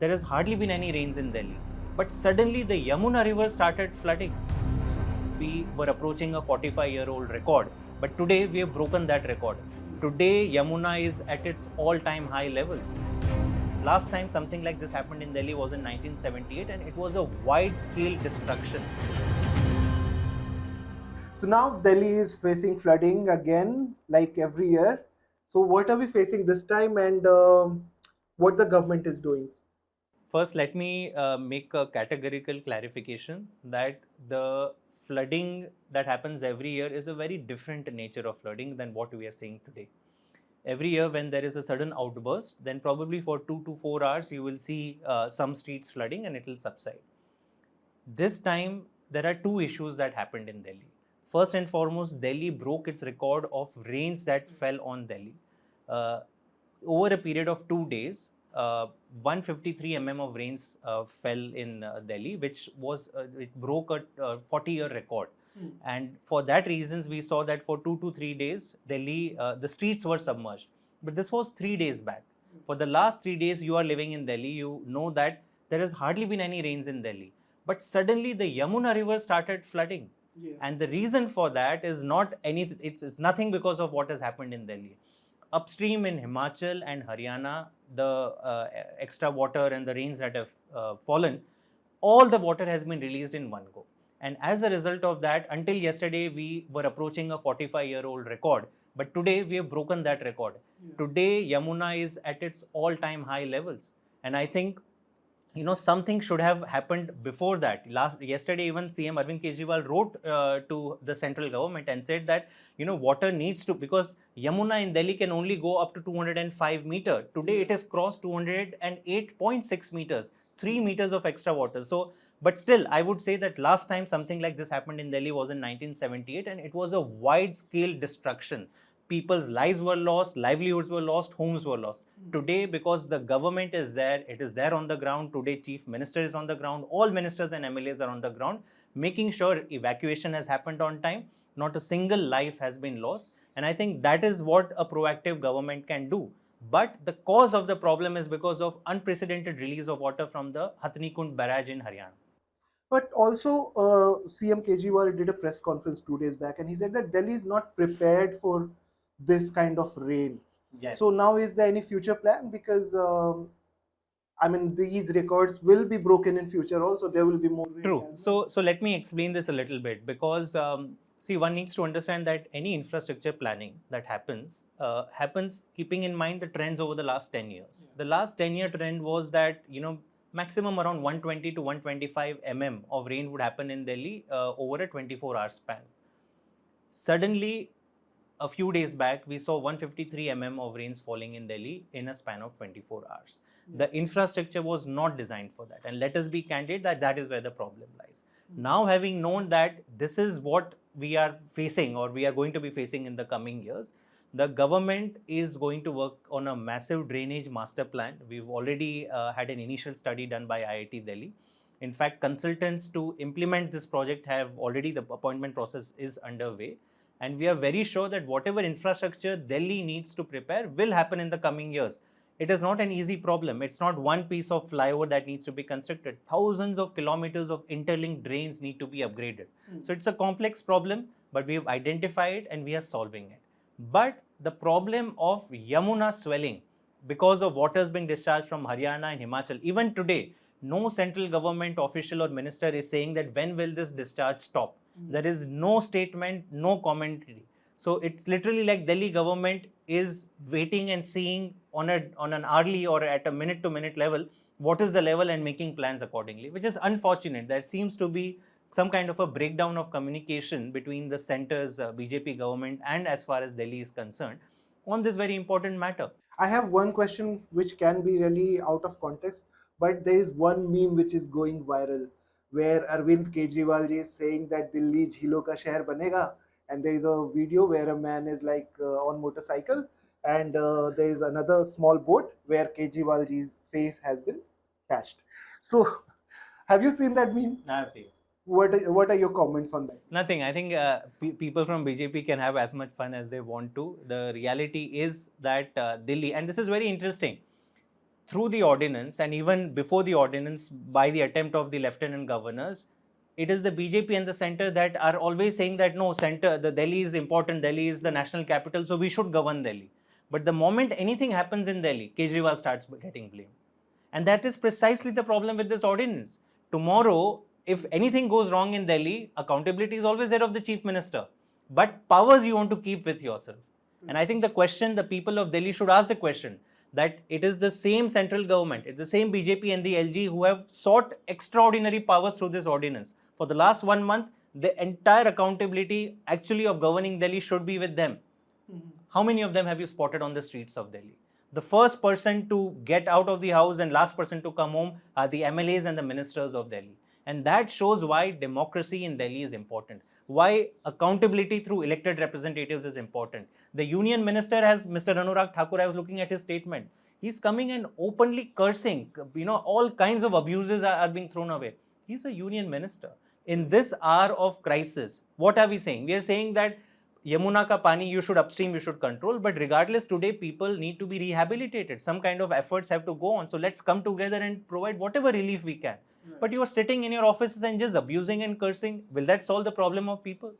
there has hardly been any rains in Delhi. But suddenly the Yamuna river started flooding. We were approaching a 45-year-old record, but today we have broken that record. Today Yamuna is at its all-time high levels. Last time something like this happened in Delhi was in 1978, and it was a wide-scale destruction. So now Delhi is facing flooding again, like every year. So what are we facing this time, and what the government is doing? First, let me make a categorical clarification that the flooding that happens every year is a very different nature of flooding than what we are seeing today. Every year when there is a sudden outburst, then probably for 2 to 4 hours you will see some streets flooding and it will subside. This time there are two issues that happened in Delhi. First and foremost, Delhi broke its record of rains that fell on Delhi. Over a period of 2 days, 153 mm of rains fell in Delhi, which was it broke a 40-year record. And for that reasons, we saw that for 2 to 3 days, Delhi, the streets were submerged. But this was 3 days back. For the last 3 days you are living in Delhi, you know that there has hardly been any rains in Delhi. But suddenly the Yamuna river started flooding. Yeah. And the reason for that is not anything, it's nothing because of what has happened in Delhi. Upstream in Himachal and Haryana, the extra water and the rains that have fallen, all the water has been released in one go. And as a result of that, until yesterday, we were approaching a 45-year-old record. But today, we have broken that record. Yeah. Today, Yamuna is at its all-time high levels. And I think, something should have happened before that. Yesterday, even CM Arvind Kejriwal wrote to the central government and said that, water needs to, because Yamuna in Delhi can only go up to 205 meters. Today, it has crossed 208.6 meters, 3 meters of extra water. So, but still, I would say that last time something like this happened in Delhi was in 1978, and it was a wide-scale destruction. People's lives were lost, livelihoods were lost, homes were lost. Today, because the government is there, it is there on the ground. Today, Chief Minister is on the ground. All ministers and MLAs are on the ground, making sure evacuation has happened on time. Not a single life has been lost. And I think that is what a proactive government can do. But the cause of the problem is because of unprecedented release of water from the Hathnikund Barrage in Haryana. But also, CM Kejriwal did a press conference 2 days back, and he said that Delhi is not prepared for this kind of rain. Yes. So now, is there any future plan? Because these records will be broken in future. Also, there will be more. True. So let me explain this a little bit, because see, one needs to understand that any infrastructure planning that happens keeping in mind the trends over the last 10 years. Yeah. The last 10-year trend was that maximum around 120 to 125 mm of rain would happen in Delhi over a 24-hour span. Suddenly, a few days back, we saw 153 mm of rains falling in Delhi in a span of 24 hours. Yeah. The infrastructure was not designed for that. And let us be candid that is where the problem lies. Now, having known that this is what we are facing or we are going to be facing in the coming years, the government is going to work on a massive drainage master plan. We've already had an initial study done by IIT Delhi. In fact, consultants to implement this project have already, the appointment process is underway. And we are very sure that whatever infrastructure Delhi needs to prepare will happen in the coming years. It is not an easy problem. It's not one piece of flyover that needs to be constructed. Thousands of kilometers of interlinked drains need to be upgraded. So it's a complex problem, but we have identified and we are solving it. But the problem of Yamuna swelling because of waters being discharged from Haryana and Himachal, even today, no central government official or minister is saying that when will this discharge stop. There is no statement, no commentary. So it's literally like Delhi government is waiting and seeing on an hourly or at a minute-to-minute level what is the level and making plans accordingly, which is unfortunate. There seems to be some kind of a breakdown of communication between the center's BJP government and as far as Delhi is concerned on this very important matter. I have one question which can be really out of context, but there is one meme which is going viral where Arvind Kejriwal ji is saying that Delhi jheelon ka shehar banega, and there is a video where a man is like on motorcycle, and there is another small boat where Kejriwal ji's face has been attached. So, have you seen that meme? I have seen. What are your comments on that? Nothing. I think people from BJP can have as much fun as they want to. The reality is that Delhi, and this is very interesting, through the ordinance and even before the ordinance by the attempt of the lieutenant governors, it is the BJP and the center that are always saying that no, center, the Delhi is important, Delhi is the national capital, so we should govern Delhi. But the moment anything happens in Delhi, Kejriwal starts getting blamed. And that is precisely the problem with this ordinance. Tomorrow, if anything goes wrong in Delhi, accountability is always there of the chief minister. But powers you want to keep with yourself. And I think the question, the people of Delhi should ask the question, that it is the same central government, it's the same BJP and the LG who have sought extraordinary powers through this ordinance. For the last 1 month, the entire accountability actually of governing Delhi should be with them. How many of them have you spotted on the streets of Delhi? The first person to get out of the house and last person to come home are the MLAs and the ministers of Delhi. And that shows why democracy in Delhi is important, why accountability through elected representatives is important. The union minister has, Mr. Anurag Thakur, I was looking at his statement. He's coming and openly cursing, all kinds of abuses are being thrown away. He's a union minister. In this hour of crisis, what are we saying? We are saying that Yamuna ka pani, you should upstream, you should control. But regardless, today people need to be rehabilitated. Some kind of efforts have to go on. So let's come together and provide whatever relief we can. Right. But you are sitting in your offices and just abusing and cursing. Will that solve the problem of people?